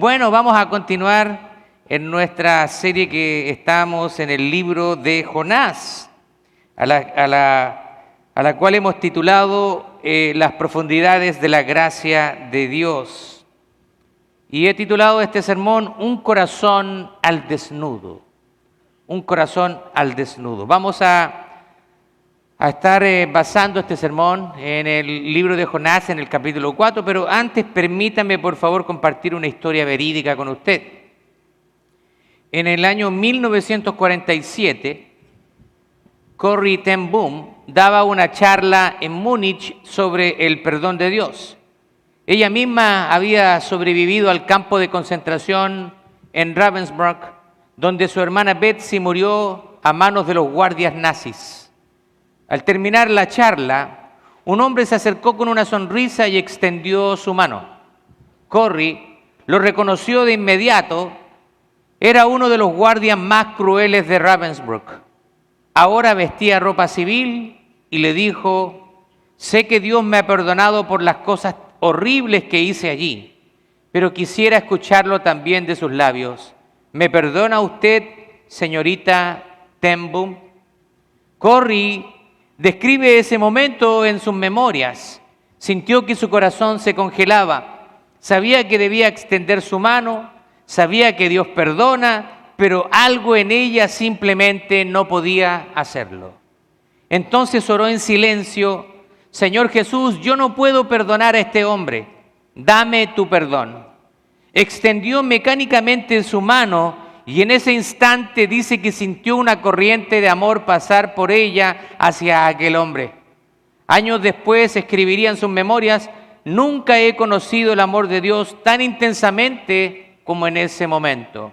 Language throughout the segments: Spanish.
Bueno, vamos a continuar en nuestra serie que estamos en el libro de Jonás, a la cual hemos titulado Las profundidades de la gracia de Dios. Y he titulado este sermón Un corazón al desnudo. Un corazón al desnudo. Vamos a estar basando este sermón en el libro de Jonás, en el capítulo 4, pero antes permítame por favor compartir una historia verídica con usted. En el año 1947, Corrie ten Boom daba una charla en Múnich sobre el perdón de Dios. Ella misma había sobrevivido al campo de concentración en Ravensbrück, donde su hermana Betsy murió a manos de los guardias nazis. Al terminar la charla, un hombre se acercó con una sonrisa y extendió su mano. Corrie lo reconoció de inmediato. Era uno de los guardias más crueles de Ravensbrück. Ahora vestía ropa civil y le dijo: sé que Dios me ha perdonado por las cosas horribles que hice allí, pero quisiera escucharlo también de sus labios. ¿Me perdona usted, señorita ten Boom? Corrie describe ese momento en sus memorias. Sintió que su corazón se congelaba. Sabía que debía extender su mano, sabía que Dios perdona, pero algo en ella simplemente no podía hacerlo. Entonces oró en silencio: Señor Jesús, yo no puedo perdonar a este hombre. Dame tu perdón. Extendió mecánicamente su mano y en ese instante dice que sintió una corriente de amor pasar por ella hacia aquel hombre. Años después escribiría en sus memorias: nunca he conocido el amor de Dios tan intensamente como en ese momento.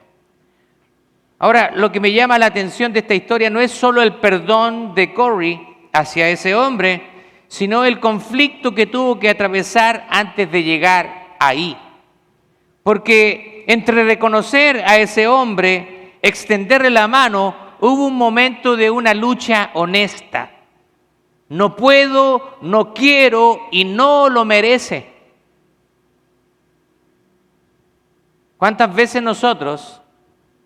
Ahora, lo que me llama la atención de esta historia no es solo el perdón de Corrie hacia ese hombre, sino el conflicto que tuvo que atravesar antes de llegar ahí. Porque entre reconocer a ese hombre, extenderle la mano, hubo un momento de una lucha honesta. No puedo, no quiero y no lo merece. ¿Cuántas veces nosotros,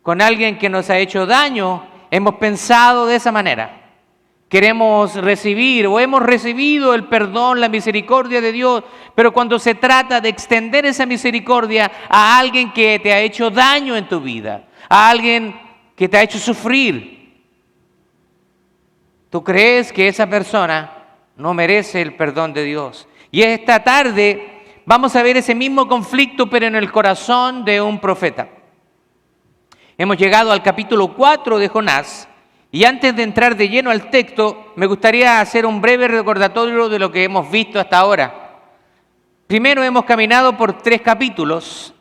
con alguien que nos ha hecho daño, hemos pensado de esa manera? Queremos recibir o hemos recibido el perdón, la misericordia de Dios, pero cuando se trata de extender esa misericordia a alguien que te ha hecho daño en tu vida, a alguien que te ha hecho sufrir, tú crees que esa persona no merece el perdón de Dios. Y esta tarde vamos a ver ese mismo conflicto, pero en el corazón de un profeta. Hemos llegado al capítulo 4 de Jonás. Y antes de entrar de lleno al texto, me gustaría hacer un breve recordatorio de lo que hemos visto hasta ahora. Primero, hemos caminado por 3 capítulos.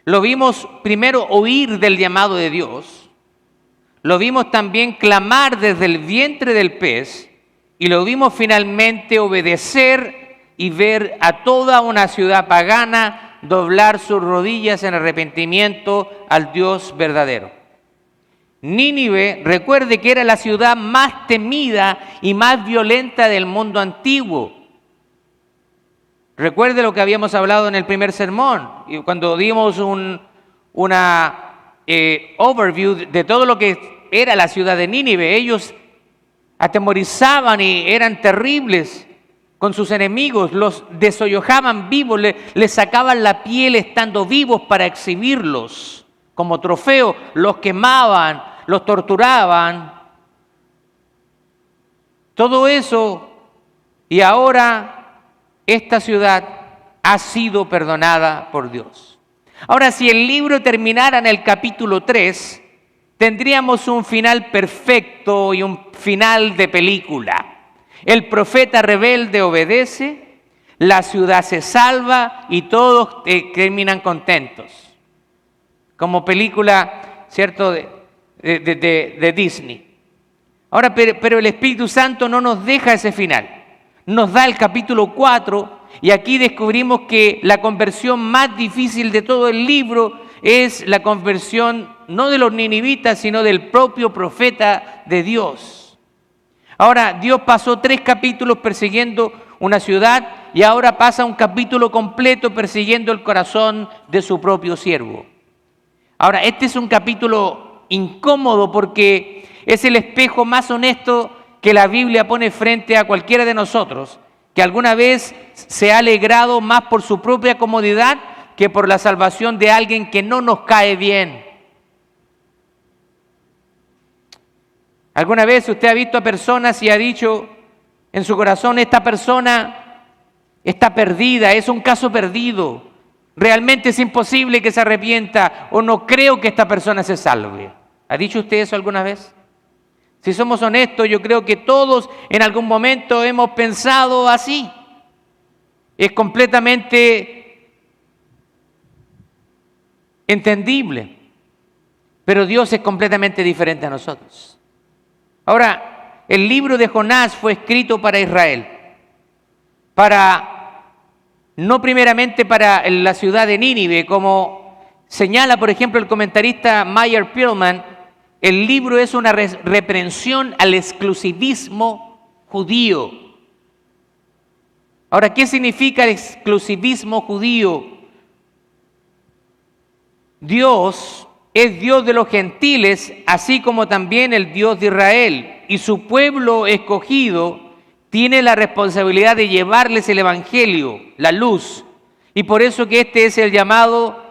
Lo vimos primero oír del llamado de Dios. Lo vimos también clamar desde el vientre del pez. Y lo vimos finalmente obedecer y ver a toda una ciudad pagana doblar sus rodillas en arrepentimiento al Dios verdadero. Nínive, recuerde que era la ciudad más temida y más violenta del mundo antiguo. Recuerde lo que habíamos hablado en el primer sermón, y cuando dimos una overview de todo lo que era la ciudad de Nínive. Ellos atemorizaban y eran terribles con sus enemigos, los desollojaban vivos, les sacaban la piel estando vivos para exhibirlos como trofeo, los quemaban, los torturaban, todo eso, y ahora esta ciudad ha sido perdonada por Dios. Ahora, si el libro terminara en el capítulo 3, tendríamos un final perfecto y un final de película. El profeta rebelde obedece, la ciudad se salva y todos terminan contentos. Como película, ¿cierto?, de Disney. Ahora, pero el Espíritu Santo no nos deja ese final. Nos da el capítulo 4 y aquí descubrimos que la conversión más difícil de todo el libro es la conversión no de los ninivitas, sino del propio profeta de Dios. Ahora, Dios pasó 3 capítulos persiguiendo una ciudad y ahora pasa un capítulo completo persiguiendo el corazón de su propio siervo. Ahora, este es un capítulo incómodo porque es el espejo más honesto que la Biblia pone frente a cualquiera de nosotros, que alguna vez se ha alegrado más por su propia comodidad que por la salvación de alguien que no nos cae bien. ¿Alguna vez usted ha visto a personas y ha dicho en su corazón, esta persona está perdida, es un caso perdido, realmente es imposible que se arrepienta o no creo que esta persona se salve? ¿Ha dicho usted eso alguna vez? Si somos honestos, yo creo que todos en algún momento hemos pensado así. Es completamente entendible, pero Dios es completamente diferente a nosotros. Ahora, el libro de Jonás fue escrito para Israel, no primeramente para la ciudad de Nínive, como señala, por ejemplo, el comentarista Meyer Pearlman. El libro es una reprensión al exclusivismo judío. Ahora, ¿qué significa el exclusivismo judío? Dios es Dios de los gentiles, así como también el Dios de Israel. Y su pueblo escogido tiene la responsabilidad de llevarles el evangelio, la luz. Y por eso que este es el llamado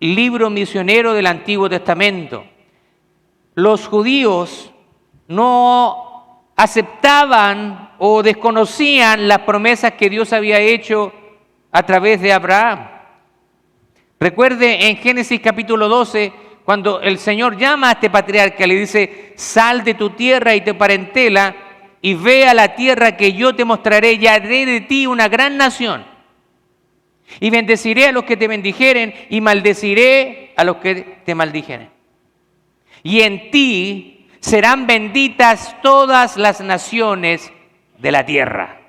libro misionero del Antiguo Testamento. Los judíos no aceptaban o desconocían las promesas que Dios había hecho a través de Abraham. Recuerde en Génesis capítulo 12, cuando el Señor llama a este patriarca, le dice, sal de tu tierra y tu parentela y ve a la tierra que yo te mostraré y haré de ti una gran nación. Y bendeciré a los que te bendijeren y maldeciré a los que te maldijeren. Y en ti serán benditas todas las naciones de la tierra.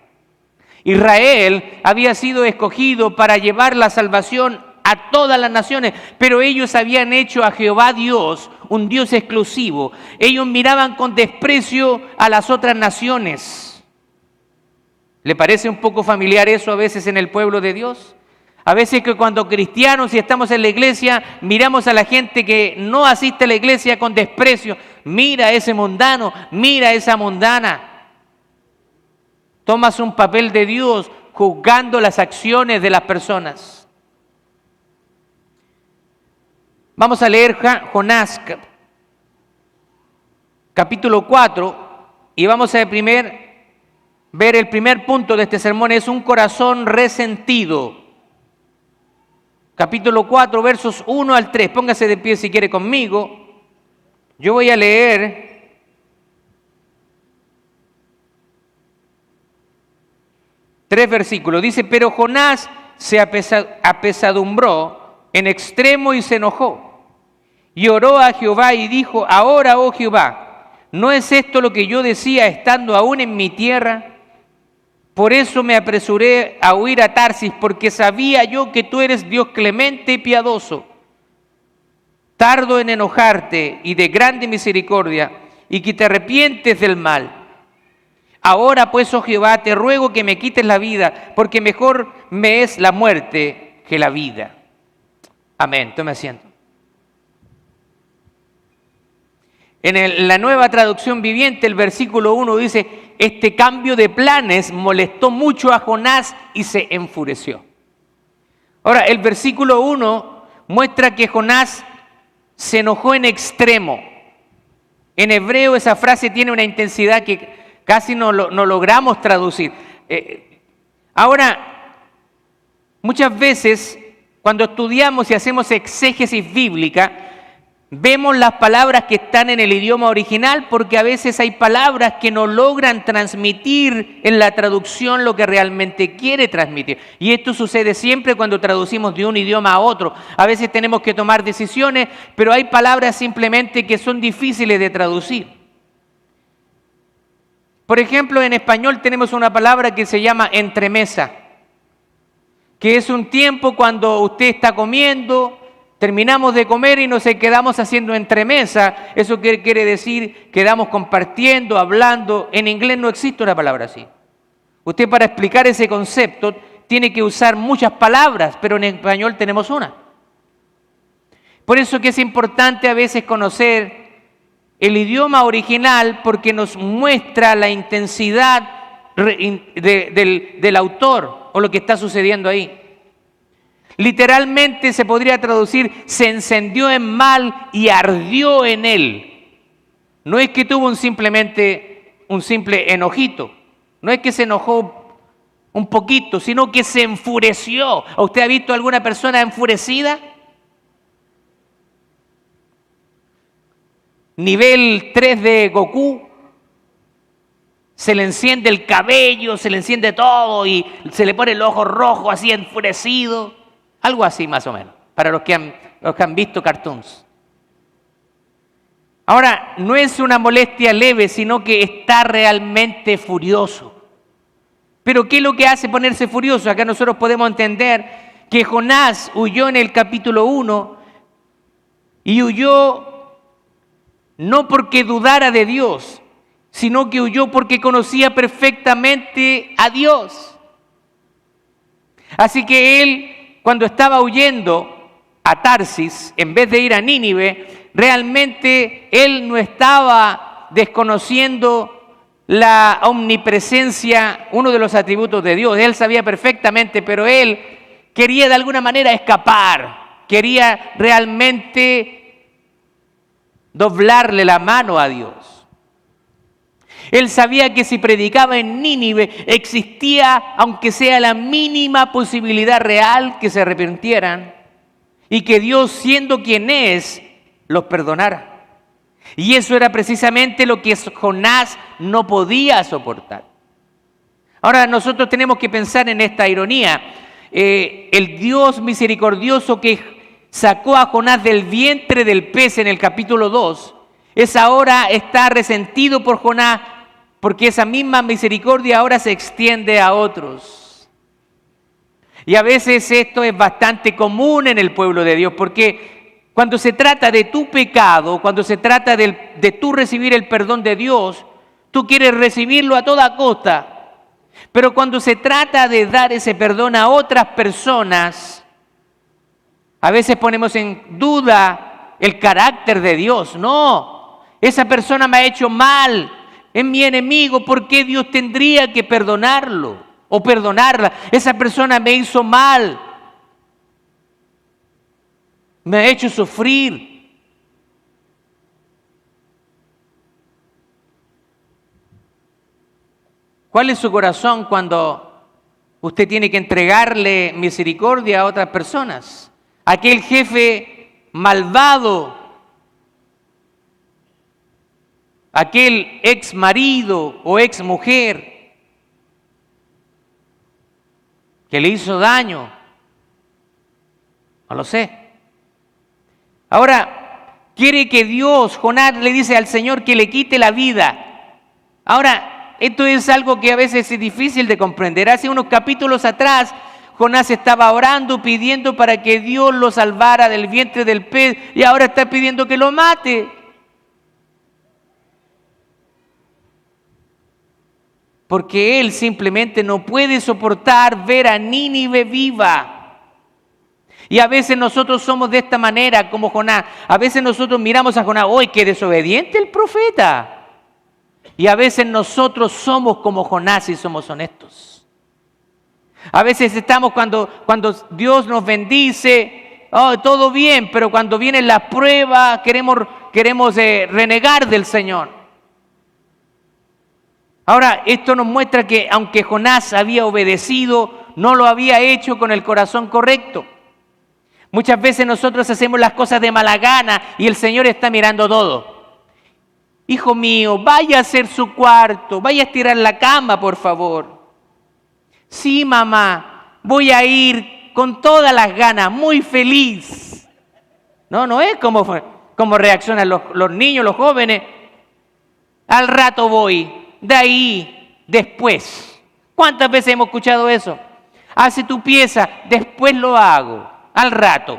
Israel había sido escogido para llevar la salvación a todas las naciones, pero ellos habían hecho a Jehová Dios un Dios exclusivo. Ellos miraban con desprecio a las otras naciones. ¿Le parece un poco familiar eso a veces en el pueblo de Dios? A veces que cuando cristianos y estamos en la iglesia, miramos a la gente que no asiste a la iglesia con desprecio. Mira a ese mundano, mira a esa mundana. Tomas un papel de Dios juzgando las acciones de las personas. Vamos a leer Jonás, capítulo 4, y vamos a ver el primer punto de este sermón, es un corazón resentido. Capítulo 4, versos 1 al 3. Póngase de pie si quiere conmigo. Yo voy a leer tres versículos. Dice, pero Jonás se apesadumbró en extremo y se enojó. Y oró a Jehová y dijo, ahora, oh Jehová, ¿no es esto lo que yo decía estando aún en mi tierra? Por eso me apresuré a huir a Tarsis, porque sabía yo que tú eres Dios clemente y piadoso, tardo en enojarte y de grande misericordia, y que te arrepientes del mal. Ahora pues, oh Jehová, te ruego que me quites la vida, porque mejor me es la muerte que la vida. Amén. Tome asiento. En la Nueva Traducción Viviente, el versículo 1 dice, este cambio de planes molestó mucho a Jonás y se enfureció. Ahora, el versículo 1 muestra que Jonás se enojó en extremo. En hebreo esa frase tiene una intensidad que casi no logramos traducir. Ahora, muchas veces cuando estudiamos y hacemos exégesis bíblica, vemos las palabras que están en el idioma original porque a veces hay palabras que no logran transmitir en la traducción lo que realmente quiere transmitir. Y esto sucede siempre cuando traducimos de un idioma a otro. A veces tenemos que tomar decisiones, pero hay palabras simplemente que son difíciles de traducir. Por ejemplo, en español tenemos una palabra que se llama entremesa, que es un tiempo cuando usted está comiendo, terminamos de comer y nos quedamos haciendo entremesa. Eso quiere decir, quedamos compartiendo, hablando. En inglés no existe una palabra así. Usted para explicar ese concepto tiene que usar muchas palabras, pero en español tenemos una. Por eso que es importante a veces conocer el idioma original, porque nos muestra la intensidad del autor o lo que está sucediendo ahí. Literalmente se podría traducir: se encendió en mal y ardió en él. No es que tuvo un simple enojito, no es que se enojó un poquito, sino que se enfureció. ¿Usted ha visto alguna persona enfurecida? Nivel 3 de Goku. Se le enciende el cabello, se le enciende todo y se le pone el ojo rojo así enfurecido. Algo así más o menos, para los que han visto cartoons. Ahora, no es una molestia leve, sino que está realmente furioso. Pero ¿qué es lo que hace ponerse furioso? Acá nosotros podemos entender que Jonás huyó en el capítulo 1 y huyó no porque dudara de Dios, sino que huyó porque conocía perfectamente a Dios. Así que él, cuando estaba huyendo a Tarsis, en vez de ir a Nínive, realmente él no estaba desconociendo la omnipresencia, uno de los atributos de Dios. Él sabía perfectamente, pero él quería de alguna manera escapar, quería realmente doblarle la mano a Dios. Él sabía que si predicaba en Nínive existía, aunque sea la mínima posibilidad real, que se arrepintieran y que Dios, siendo quien es, los perdonara. Y eso era precisamente lo que Jonás no podía soportar. Ahora nosotros tenemos que pensar en esta ironía. El Dios misericordioso que sacó a Jonás del vientre del pez en el capítulo 2, ahora está resentido por Jonás, porque esa misma misericordia ahora se extiende a otros. Y a veces esto es bastante común en el pueblo de Dios, porque cuando se trata de tu pecado, cuando se trata de tú recibir el perdón de Dios, tú quieres recibirlo a toda costa. Pero cuando se trata de dar ese perdón a otras personas, a veces ponemos en duda el carácter de Dios. No, esa persona me ha hecho mal, es mi enemigo, ¿por qué Dios tendría que perdonarlo o perdonarla? Esa persona me hizo mal, me ha hecho sufrir. ¿Cuál es su corazón cuando usted tiene que entregarle misericordia a otras personas? Aquel jefe malvado, aquel ex marido o ex mujer que le hizo daño, no lo sé. Ahora, quiere que Dios, Jonás le dice al Señor que le quite la vida. Ahora, esto es algo que a veces es difícil de comprender. Hace unos capítulos atrás, Jonás estaba orando, pidiendo para que Dios lo salvara del vientre del pez, y ahora está pidiendo que lo mate. Porque él simplemente no puede soportar ver a Nínive viva. Y a veces nosotros somos de esta manera, como Jonás. A veces nosotros miramos a Jonás, ¡ay, qué desobediente el profeta! Y a veces nosotros somos como Jonás y somos honestos. A veces estamos cuando Dios nos bendice, todo bien, pero cuando vienen las pruebas queremos renegar del Señor. Ahora, esto nos muestra que aunque Jonás había obedecido, no lo había hecho con el corazón correcto. Muchas veces nosotros hacemos las cosas de mala gana y el Señor está mirando todo. Hijo mío, vaya a hacer su cuarto, vaya a estirar la cama, por favor. Sí, mamá, voy a ir con todas las ganas, muy feliz. No es como reaccionan los niños, los jóvenes. Al rato voy, de ahí, después. ¿Cuántas veces hemos escuchado eso? Hace tu pieza, después lo hago, al rato,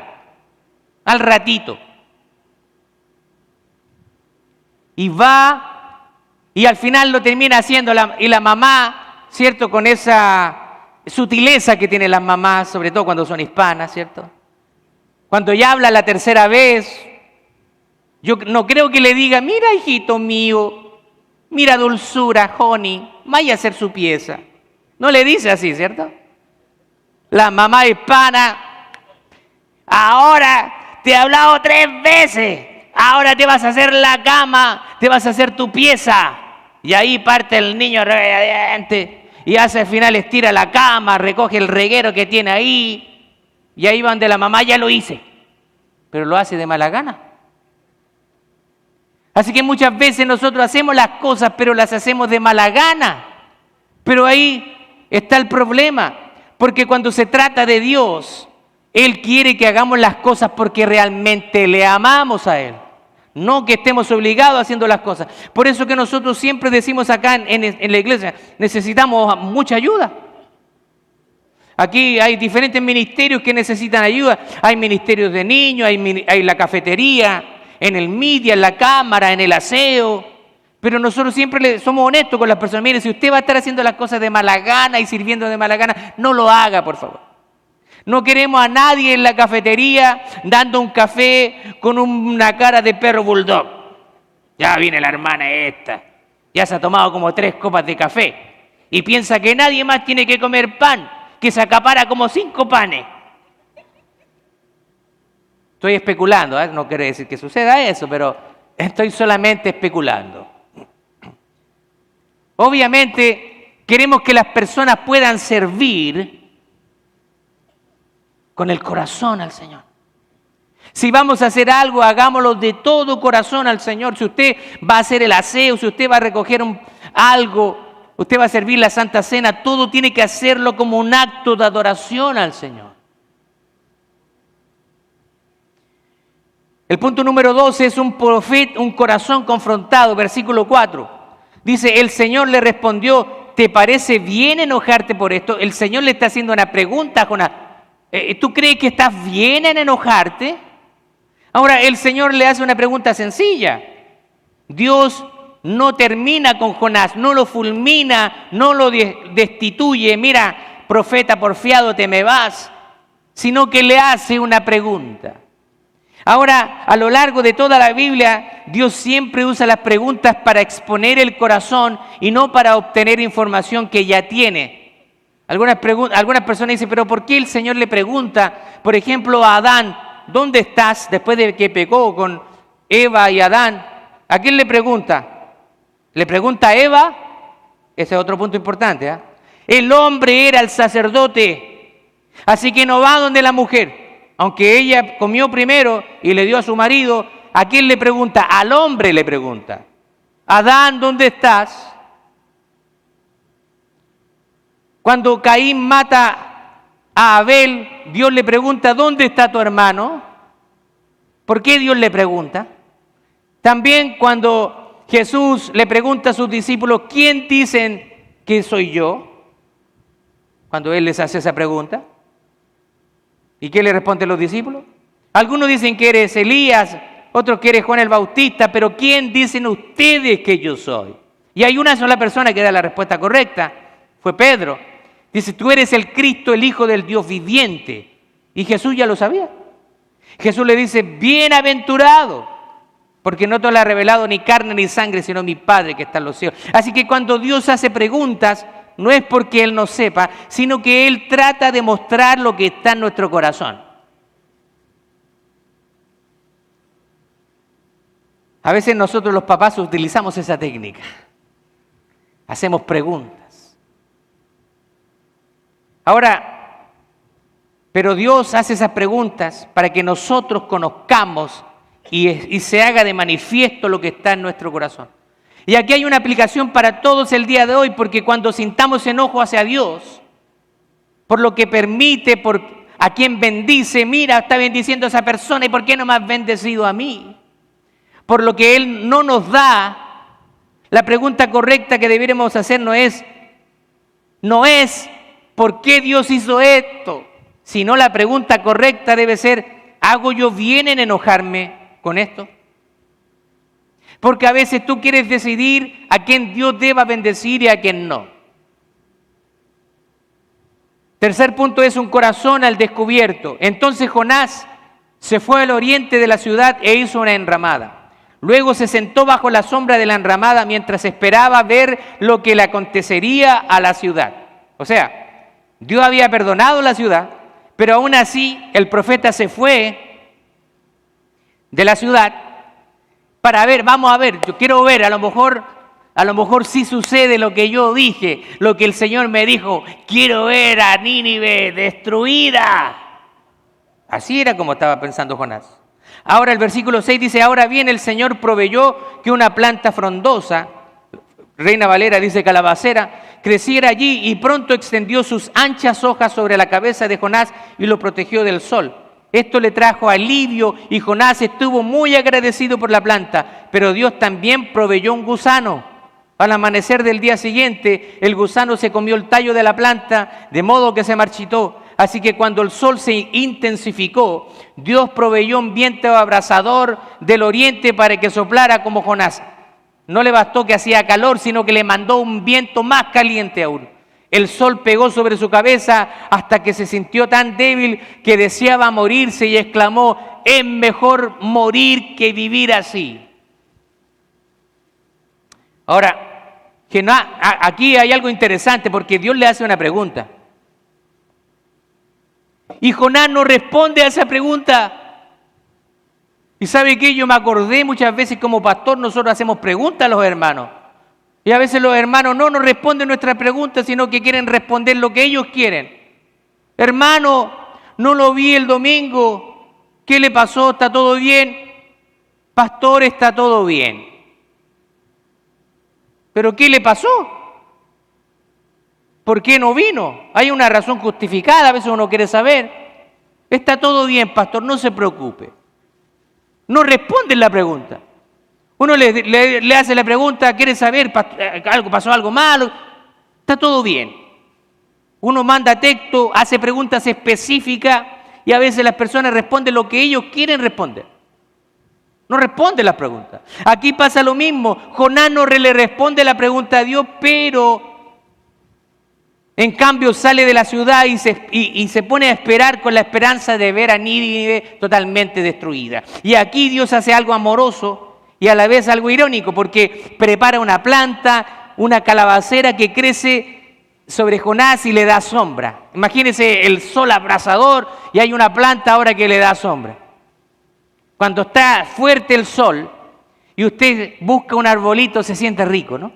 al ratito. Y va, y al final lo termina haciendo, y la mamá ¿cierto? Con esa sutileza que tienen las mamás, sobre todo cuando son hispanas, ¿cierto? Cuando ya habla la tercera vez, yo no creo que le diga, mira hijito mío, mira dulzura, honey, vaya a hacer su pieza. No le dice así, ¿cierto? La mamá hispana, ahora te he hablado 3 veces, ahora te vas a hacer la cama, te vas a hacer tu pieza. Y ahí parte el niño radiante y hace al final estira la cama, recoge el reguero que tiene ahí. Y ahí van de la mamá, ya lo hice. Pero lo hace de mala gana. Así que muchas veces nosotros hacemos las cosas, pero las hacemos de mala gana. Pero ahí está el problema. Porque cuando se trata de Dios, Él quiere que hagamos las cosas porque realmente le amamos a Él. No que estemos obligados haciendo las cosas. Por eso que nosotros siempre decimos acá en la iglesia, necesitamos mucha ayuda. Aquí hay diferentes ministerios que necesitan ayuda. Hay ministerios de niños, hay la cafetería, en el media, en la cámara, en el aseo. Pero nosotros siempre somos honestos con las personas. Mire, si usted va a estar haciendo las cosas de mala gana y sirviendo de mala gana, no lo haga, por favor. No queremos a nadie en la cafetería dando un café con una cara de perro bulldog. Ya viene la hermana esta. Ya se ha tomado como 3 copas de café. Y piensa que nadie más tiene que comer pan, que se acapara como 5 panes. Estoy especulando, ¿eh? No quiere decir que suceda eso, pero estoy solamente especulando. Obviamente, queremos que las personas puedan servir con el corazón al Señor. Si vamos a hacer algo, hagámoslo de todo corazón al Señor. Si usted va a hacer el aseo, si usted va a recoger algo, usted va a servir la Santa Cena, todo tiene que hacerlo como un acto de adoración al Señor. El punto número 2 es un corazón confrontado, versículo 4. Dice, el Señor le respondió, ¿te parece bien enojarte por esto? El Señor le está haciendo una pregunta a Jonás. ¿Tú crees que estás bien en enojarte? Ahora, el Señor le hace una pregunta sencilla. Dios no termina con Jonás, no lo fulmina, no lo destituye. Mira, profeta porfiado, te me vas. Sino que le hace una pregunta. Ahora, a lo largo de toda la Biblia, Dios siempre usa las preguntas para exponer el corazón y no para obtener información que ya tiene. Algunas personas dicen, pero ¿por qué el Señor le pregunta, por ejemplo, a Adán, ¿dónde estás? Después de que pecó con Eva y Adán, ¿a quién le pregunta? ¿Le pregunta a Eva? Ese es otro punto importante, ¿eh? El hombre era el sacerdote, así que no va donde la mujer. Aunque ella comió primero y le dio a su marido, ¿a quién le pregunta? Al hombre le pregunta. Adán, ¿dónde estás? Cuando Caín mata a Abel, Dios le pregunta, ¿dónde está tu hermano? ¿Por qué Dios le pregunta? También cuando Jesús le pregunta a sus discípulos, ¿quién dicen que soy yo? Cuando Él les hace esa pregunta. ¿Y qué le responden los discípulos? Algunos dicen que eres Elías, otros que eres Juan el Bautista, pero ¿quién dicen ustedes que yo soy? Y hay una sola persona que da la respuesta correcta, fue Pedro. Dice, tú eres el Cristo, el Hijo del Dios viviente. Y Jesús ya lo sabía. Jesús le dice, bienaventurado, porque no te lo ha revelado ni carne ni sangre, sino mi Padre que está en los cielos. Así que cuando Dios hace preguntas, no es porque Él no sepa, sino que Él trata de mostrar lo que está en nuestro corazón. A veces nosotros los papás utilizamos esa técnica. Hacemos preguntas. Ahora, pero Dios hace esas preguntas para que nosotros conozcamos y se haga de manifiesto lo que está en nuestro corazón. Y aquí hay una aplicación para todos el día de hoy, porque cuando sintamos enojo hacia Dios, por lo que permite, por a quien bendice, mira, está bendiciendo a esa persona, ¿y por qué no me has bendecido a mí? Por lo que Él no nos da, la pregunta correcta que debiéramos hacer no es ¿por qué Dios hizo esto? Sino la pregunta correcta debe ser, ¿hago yo bien en enojarme con esto? Porque a veces tú quieres decidir a quién Dios deba bendecir y a quién no. Tercer punto es un corazón al descubierto. Entonces Jonás se fue al oriente de la ciudad e hizo una enramada. Luego se sentó bajo la sombra de la enramada mientras esperaba ver lo que le acontecería a la ciudad. O sea, Dios había perdonado la ciudad, pero aún así el profeta se fue de la ciudad para ver, vamos a ver, yo quiero ver, a lo mejor sí sucede lo que yo dije, lo que el Señor me dijo, quiero ver a Nínive destruida. Así era como estaba pensando Jonás. Ahora el versículo 6 dice, ahora bien el Señor proveyó que una planta frondosa, Reina Valera dice calabacera, creciera allí y pronto extendió sus anchas hojas sobre la cabeza de Jonás y lo protegió del sol. Esto le trajo alivio y Jonás estuvo muy agradecido por la planta, pero Dios también proveyó un gusano. Al amanecer del día siguiente, el gusano se comió el tallo de la planta, de modo que se marchitó. Así que cuando el sol se intensificó, Dios proveyó un viento abrasador del oriente para que soplara como Jonás. No le bastó que hacía calor, sino que le mandó un viento más caliente aún. El sol pegó sobre su cabeza hasta que se sintió tan débil que deseaba morirse y exclamó, es mejor morir que vivir así. Ahora, aquí hay algo interesante porque Dios le hace una pregunta. Y Jonás no responde a esa pregunta. ¿Y sabe qué? Yo me acordé muchas veces como pastor, nosotros hacemos preguntas a los hermanos. Y a veces los hermanos no nos responden nuestras preguntas, sino que quieren responder lo que ellos quieren. Hermano, no lo vi el domingo. ¿Qué le pasó? ¿Está todo bien? Pastor, está todo bien. ¿Pero qué le pasó? ¿Por qué no vino? Hay una razón justificada, a veces uno quiere saber. Está todo bien, pastor, no se preocupe. No responden la pregunta. Uno le hace la pregunta, quiere saber, pasó algo malo, está todo bien. Uno manda texto, hace preguntas específicas y a veces las personas responden lo que ellos quieren responder. No responden las preguntas. Aquí pasa lo mismo. Jonás no le responde la pregunta a Dios, pero en cambio sale de la ciudad y se pone a esperar con la esperanza de ver a Nínive totalmente destruida. Y aquí Dios hace algo amoroso y a la vez algo irónico, porque prepara una planta, una calabacera que crece sobre Jonás y le da sombra. Imagínense el sol abrasador y hay una planta ahora que le da sombra. Cuando está fuerte el sol y usted busca un arbolito, se siente rico, ¿no?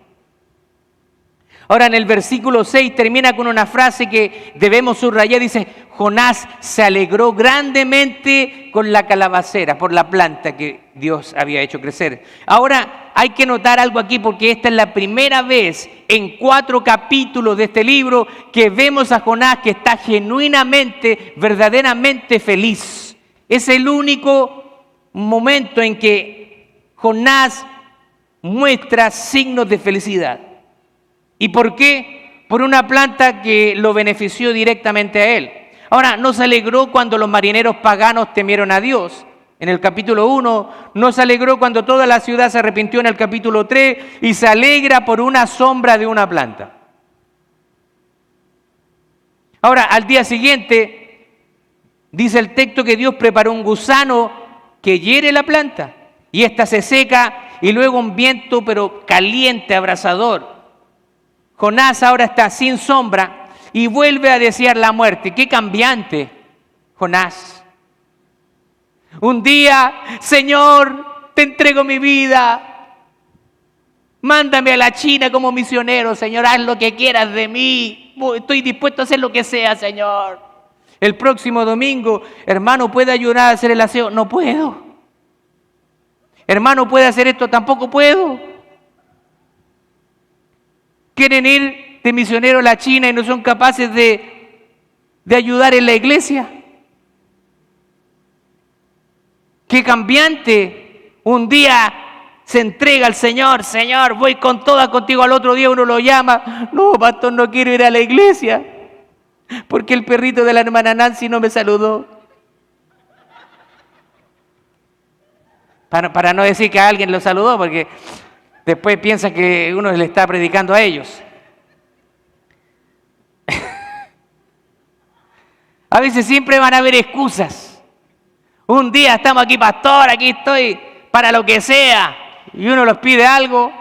Ahora en el versículo 6 termina con una frase que debemos subrayar, dice, Jonás se alegró grandemente con la calabacera, por la planta que Dios había hecho crecer. Ahora hay que notar algo aquí porque esta es la primera vez en 4 capítulos de este libro que vemos a Jonás que está genuinamente, verdaderamente feliz. Es el único momento en que Jonás muestra signos de felicidad. ¿Y por qué? Por una planta que lo benefició directamente a él. Ahora, no se alegró cuando los marineros paganos temieron a Dios, en el capítulo 1, no se alegró cuando toda la ciudad se arrepintió en el capítulo 3, y se alegra por una sombra de una planta. Ahora, al día siguiente, dice el texto que Dios preparó un gusano que hiere la planta, y ésta se seca, y luego un viento, pero caliente, abrasador. Jonás ahora está sin sombra y vuelve a desear la muerte. ¡Qué cambiante, Jonás! Un día, Señor, te entrego mi vida. Mándame a la China como misionero, Señor. Haz lo que quieras de mí. Estoy dispuesto a hacer lo que sea, Señor. El próximo domingo, hermano, ¿puede ayudar a hacer el aseo? No puedo. Hermano, ¿puede hacer esto? Tampoco puedo. Quieren ir de misionero a la China y no son capaces de ayudar en la iglesia. Qué cambiante. Un día se entrega al Señor, Señor, voy con toda contigo. Al otro día uno lo llama, no, pastor, no quiero ir a la iglesia porque el perrito de la hermana Nancy no me saludó. Para no decir que alguien lo saludó, porque después piensa que uno le está predicando a ellos. A veces siempre van a haber excusas. Un día estamos aquí, pastor, aquí estoy para lo que sea. Y uno los pide algo.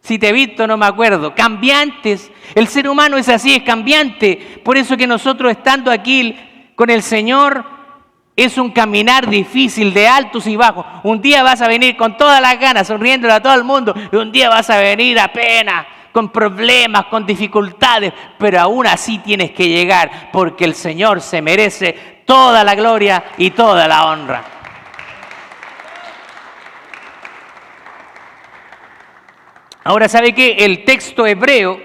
Si te he visto, no me acuerdo. Cambiantes. El ser humano es así, es cambiante. Por eso que nosotros estando aquí con el Señor es un caminar difícil, de altos y bajos. Un día vas a venir con todas las ganas, sonriéndole a todo el mundo. Y un día vas a venir apenas, con problemas, con dificultades. Pero aún así tienes que llegar, porque el Señor se merece toda la gloria y toda la honra. Ahora, ¿sabe qué? El texto hebreo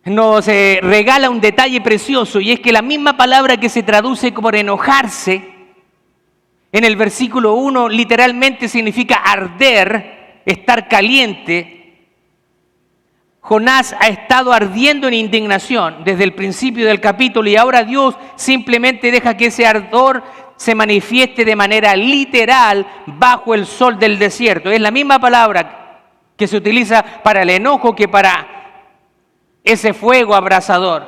nos regala un detalle precioso, y es que la misma palabra que se traduce como enojarse, en el versículo 1 literalmente significa arder, estar caliente. Jonás ha estado ardiendo en indignación desde el principio del capítulo, y ahora Dios simplemente deja que ese ardor se manifieste de manera literal bajo el sol del desierto. Es la misma palabra que se utiliza para el enojo que para ese fuego abrasador.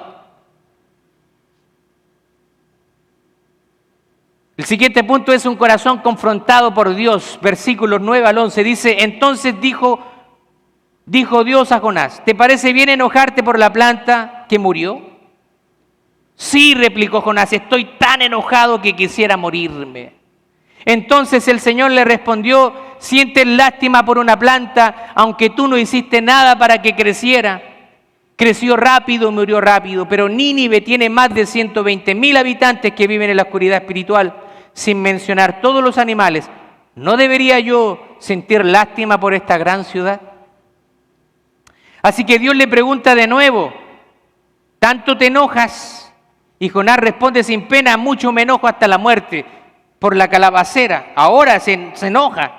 El siguiente punto es un corazón confrontado por Dios. Versículos 9 al 11 dice: entonces dijo Dios a Jonás, ¿te parece bien enojarte por la planta que murió? Sí, replicó Jonás, estoy tan enojado que quisiera morirme. Entonces el Señor le respondió: sientes lástima por una planta, aunque tú no hiciste nada para que creciera. Creció rápido, murió rápido, pero Nínive tiene más de 120,000 habitantes que viven en la oscuridad espiritual, sin mencionar todos los animales. ¿No debería yo sentir lástima por esta gran ciudad? Así que Dios le pregunta de nuevo: ¿tanto te enojas? Y Jonás responde sin pena: mucho me enojo hasta la muerte por la calabacera. Ahora se enoja.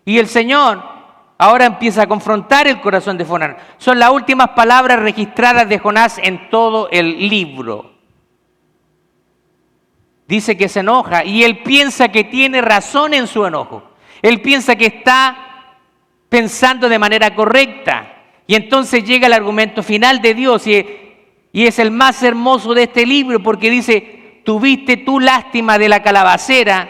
Y el Señor ahora empieza a confrontar el corazón de Jonás. Son las últimas palabras registradas de Jonás en todo el libro. Dice que se enoja y él piensa que tiene razón en su enojo. Él piensa que está pensando de manera correcta. Y entonces llega el argumento final de Dios, y es el más hermoso de este libro, porque dice: tuviste tú lástima de la calabacera,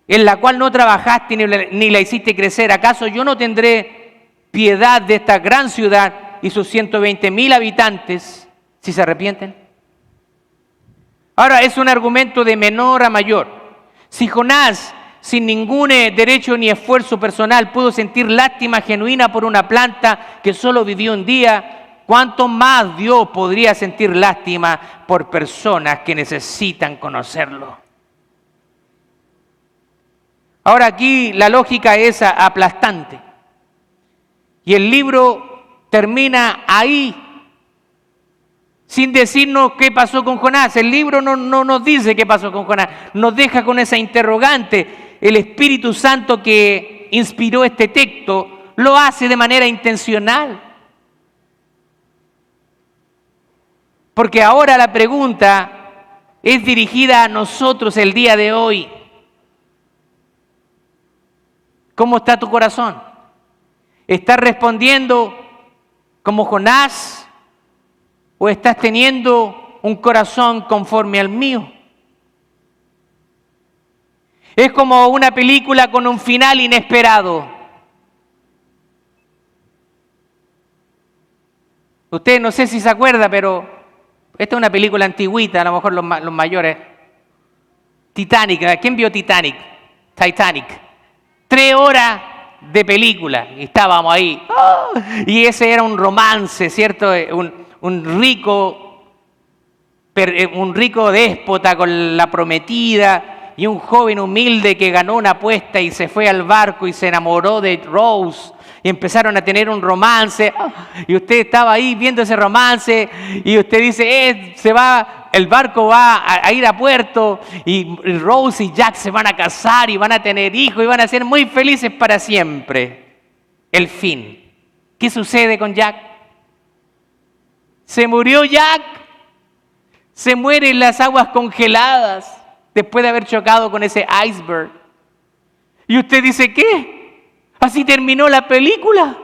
en la cual no trabajaste ni la hiciste crecer. ¿Acaso yo no tendré piedad de esta gran ciudad y sus 120,000 habitantes si se arrepienten? Ahora, es un argumento de menor a mayor. Si Jonás, sin ningún derecho ni esfuerzo personal, pudo sentir lástima genuina por una planta que solo vivió un día, ¿cuánto más Dios podría sentir lástima por personas que necesitan conocerlo? Ahora, aquí la lógica es aplastante. Y el libro termina ahí, sin decirnos qué pasó con Jonás. El libro no nos dice qué pasó con Jonás, nos deja con esa interrogante. El Espíritu Santo que inspiró este texto lo hace de manera intencional. Porque ahora la pregunta es dirigida a nosotros el día de hoy. ¿Cómo está tu corazón? ¿Estás respondiendo como Jonás o estás teniendo un corazón conforme al mío? Es como una película con un final inesperado. Usted no sé si se acuerda, pero esta es una película antigüita, a lo mejor los mayores. Titanic, ¿quién vio Titanic? Titanic. 3 horas de película y estábamos ahí. ¡Oh! Y ese era un romance, ¿cierto? Un rico déspota con la prometida, y un joven humilde que ganó una apuesta y se fue al barco y se enamoró de Rose y empezaron a tener un romance. Y usted estaba ahí viendo ese romance y usted dice: el barco va a ir a puerto y Rose y Jack se van a casar y van a tener hijos y van a ser muy felices para siempre. El fin. ¿Qué sucede con Jack? Se murió Jack. Se muere en las aguas congeladas después de haber chocado con ese iceberg. Y usted dice: ¿qué? ¿Así terminó la película?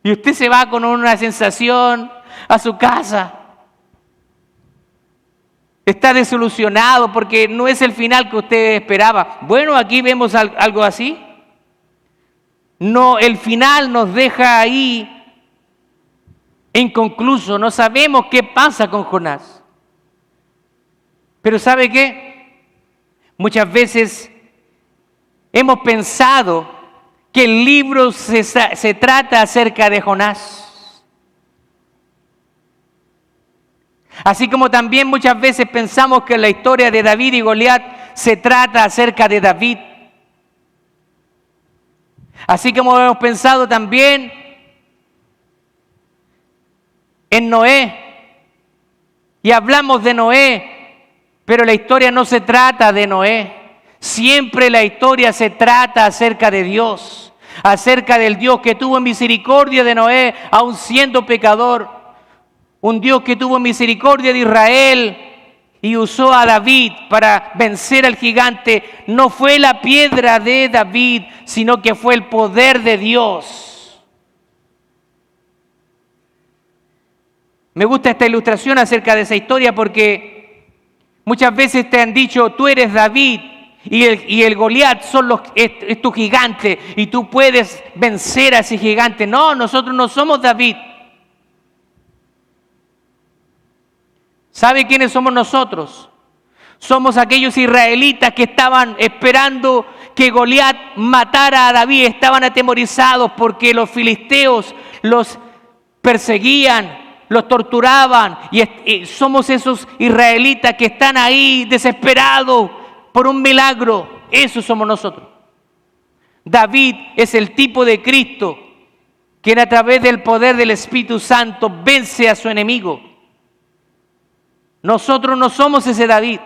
Y usted se va con una sensación a su casa. Está desilusionado porque no es el final que usted esperaba. Bueno, aquí vemos algo así. No, el final nos deja ahí inconcluso. No sabemos qué pasa con Jonás. Pero ¿sabe qué? Muchas veces hemos pensado que el libro se trata acerca de Jonás. Así como también muchas veces pensamos que la historia de David y Goliat se trata acerca de David. Así como hemos pensado también en Noé. Y hablamos de Noé, pero la historia no se trata de Noé. Siempre la historia se trata acerca de Dios. Acerca del Dios que tuvo misericordia de Noé, aun siendo pecador. Un Dios que tuvo misericordia de Israel y usó a David para vencer al gigante. No fue la piedra de David, sino que fue el poder de Dios. Me gusta esta ilustración acerca de esa historia porque muchas veces te han dicho, tú eres David y el Goliat es tu gigante y tú puedes vencer a ese gigante. No, nosotros no somos David. ¿Sabe quiénes somos nosotros? Somos aquellos israelitas que estaban esperando que Goliat matara a David. Estaban atemorizados porque los filisteos los perseguían, los torturaban. Y somos esos israelitas que están ahí desesperados por un milagro. Eso somos nosotros. David es el tipo de Cristo quien a través del poder del Espíritu Santo vence a su enemigo. Nosotros no somos ese David,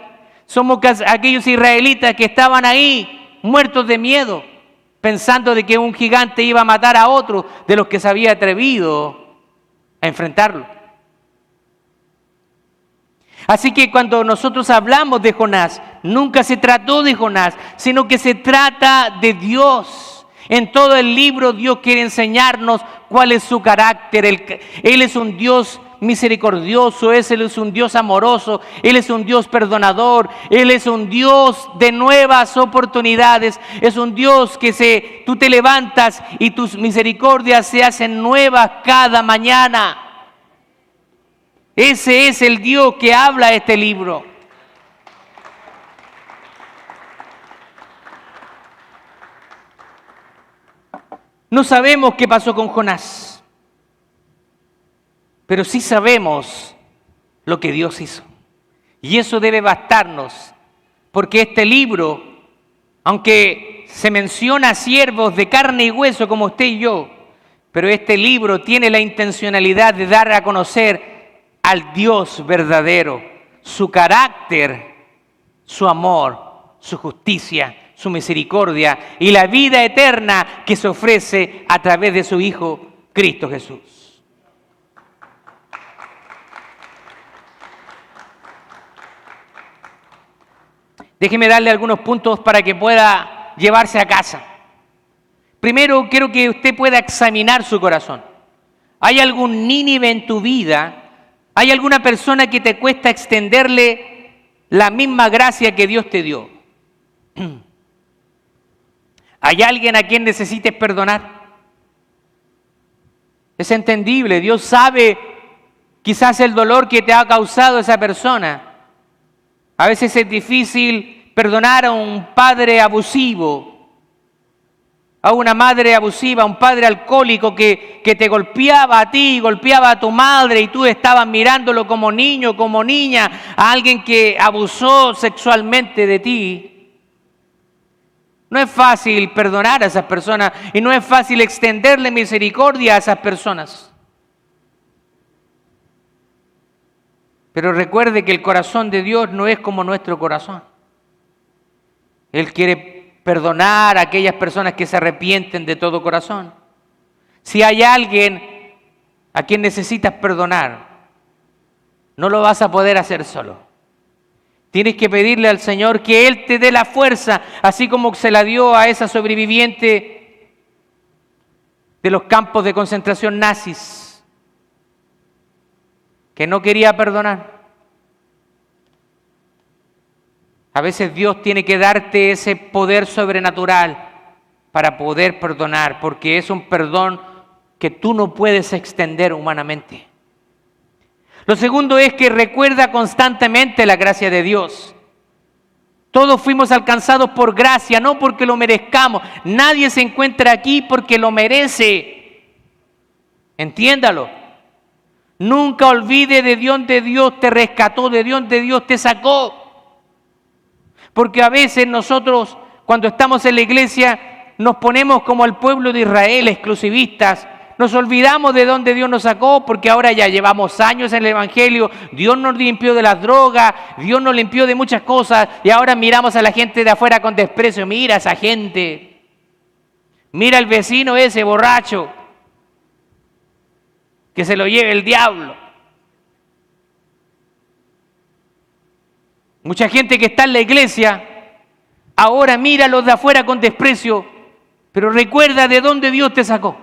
somos aquellos israelitas que estaban ahí muertos de miedo, pensando de que un gigante iba a matar a otro de los que se había atrevido a enfrentarlo. Así que cuando nosotros hablamos de Jonás, nunca se trató de Jonás, sino que se trata de Dios. En todo el libro Dios quiere enseñarnos cuál es su carácter. Él es un Dios misericordioso, Él es un Dios amoroso, Él es un Dios perdonador, Él es un Dios de nuevas oportunidades, es un Dios que tú te levantas y tus misericordias se hacen nuevas cada mañana. Ese es el Dios que habla este libro. No sabemos qué pasó con Jonás. Pero sí sabemos lo que Dios hizo. Y eso debe bastarnos, porque este libro, aunque se menciona a siervos de carne y hueso como usted y yo, pero este libro tiene la intencionalidad de dar a conocer al Dios verdadero, su carácter, su amor, su justicia, su misericordia y la vida eterna que se ofrece a través de su Hijo, Cristo Jesús. Déjeme darle algunos puntos para que pueda llevarse a casa. Primero, quiero que usted pueda examinar su corazón. ¿Hay algún Nínive en tu vida? ¿Hay alguna persona que te cuesta extenderle la misma gracia que Dios te dio? ¿Hay alguien a quien necesites perdonar? Es entendible, Dios sabe quizás el dolor que te ha causado esa persona. A veces es difícil perdonar a un padre abusivo, a una madre abusiva, a un padre alcohólico que te golpeaba a ti, golpeaba a tu madre y tú estabas mirándolo como niño, como niña, a alguien que abusó sexualmente de ti. No es fácil perdonar a esas personas y no es fácil extenderle misericordia a esas personas. Pero recuerde que el corazón de Dios no es como nuestro corazón. Él quiere perdonar a aquellas personas que se arrepienten de todo corazón. Si hay alguien a quien necesitas perdonar, no lo vas a poder hacer solo. Tienes que pedirle al Señor que Él te dé la fuerza, así como se la dio a esa sobreviviente de los campos de concentración nazis, que no quería perdonar. A veces Dios tiene que darte ese poder sobrenatural para poder perdonar, porque es un perdón que tú no puedes extender humanamente. Lo segundo es que recuerda constantemente la gracia de Dios. Todos fuimos alcanzados por gracia, no porque lo merezcamos. Nadie se encuentra aquí porque lo merece. Entiéndalo. Nunca olvide de dónde Dios te rescató, de dónde Dios te sacó. Porque a veces nosotros, cuando estamos en la iglesia, nos ponemos como el pueblo de Israel, exclusivistas. Nos olvidamos de dónde Dios nos sacó, porque ahora ya llevamos años en el Evangelio. Dios nos limpió de las drogas, Dios nos limpió de muchas cosas, y ahora miramos a la gente de afuera con desprecio. Mira a esa gente. Mira al vecino ese borracho, que se lo lleve el diablo. Mucha gente que está en la iglesia, ahora mira a los de afuera con desprecio, pero recuerda de dónde Dios te sacó.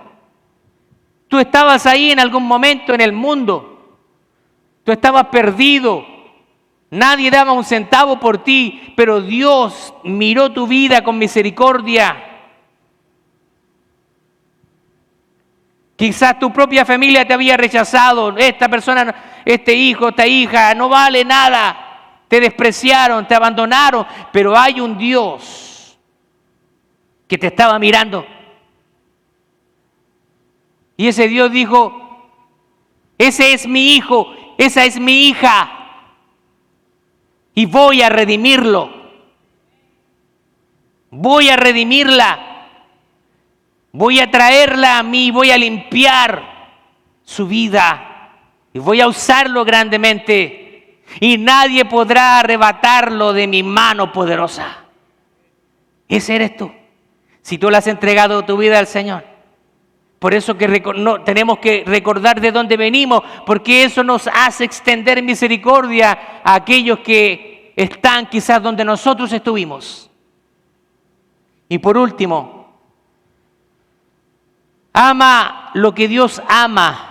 Tú estabas ahí en algún momento en el mundo, tú estabas perdido, nadie daba un centavo por ti, pero Dios miró tu vida con misericordia. Quizás tu propia familia te había rechazado, esta persona, este hijo, esta hija, no vale nada. Te despreciaron, te abandonaron, pero hay un Dios que te estaba mirando. Y ese Dios dijo, ese es mi hijo, esa es mi hija, y voy a redimirlo. Voy a redimirla. Voy a traerla a mí, voy a limpiar su vida y voy a usarlo grandemente. Y nadie podrá arrebatarlo de mi mano poderosa. Ese eres tú, si tú le has entregado tu vida al Señor. Por eso que tenemos que recordar de dónde venimos, porque eso nos hace extender misericordia a aquellos que están quizás donde nosotros estuvimos. Y por último, ama lo que Dios ama.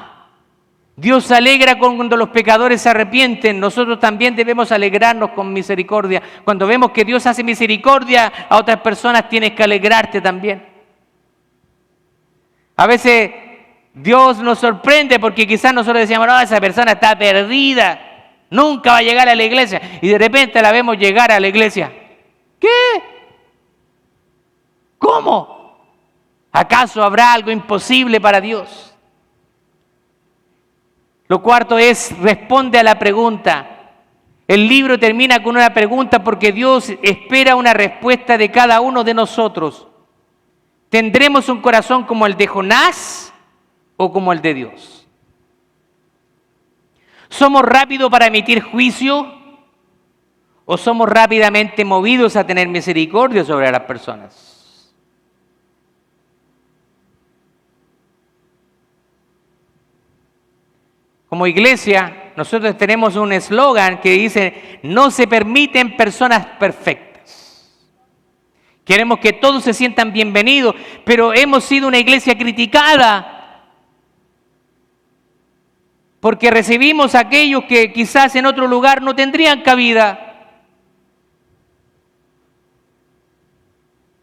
Dios se alegra cuando los pecadores se arrepienten. Nosotros también debemos alegrarnos con misericordia. Cuando vemos que Dios hace misericordia a otras personas, tienes que alegrarte también. A veces Dios nos sorprende porque quizás nosotros decíamos, no, esa persona está perdida, nunca va a llegar a la iglesia. Y de repente la vemos llegar a la iglesia. ¿Qué? ¿Cómo? ¿Acaso habrá algo imposible para Dios? Lo cuarto es, responde a la pregunta. El libro termina con una pregunta porque Dios espera una respuesta de cada uno de nosotros. ¿Tendremos un corazón como el de Jonás o como el de Dios? ¿Somos rápidos para emitir juicio o somos rápidamente movidos a tener misericordia sobre las personas? Como iglesia, nosotros tenemos un eslogan que dice, no se permiten personas perfectas. Queremos que todos se sientan bienvenidos, pero hemos sido una iglesia criticada porque recibimos a aquellos que quizás en otro lugar no tendrían cabida.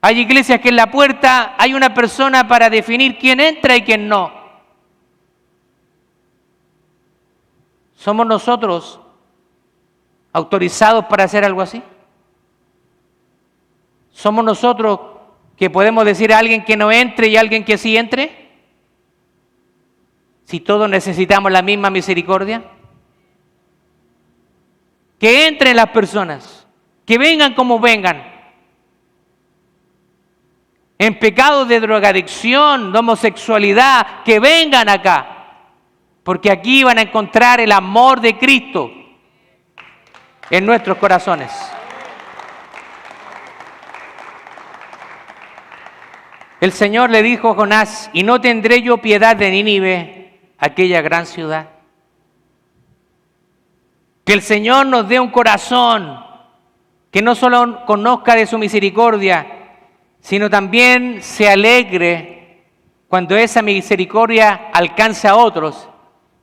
Hay iglesias que en la puerta hay una persona para definir quién entra y quién no. ¿Somos nosotros autorizados para hacer algo así? ¿Somos nosotros que podemos decir a alguien que no entre y a alguien que sí entre? Si todos necesitamos la misma misericordia. Que entren las personas, que vengan como vengan. En pecados de drogadicción, de homosexualidad, que vengan acá. Porque aquí van a encontrar el amor de Cristo en nuestros corazones. El Señor le dijo a Jonás, ¿y no tendré yo piedad de Nínive, aquella gran ciudad? Que el Señor nos dé un corazón que no solo conozca de su misericordia, sino también se alegre cuando esa misericordia alcance a otros.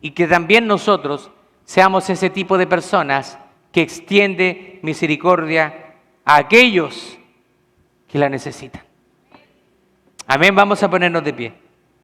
Y que también nosotros seamos ese tipo de personas que extiende misericordia a aquellos que la necesitan. Amén, vamos a ponernos de pie.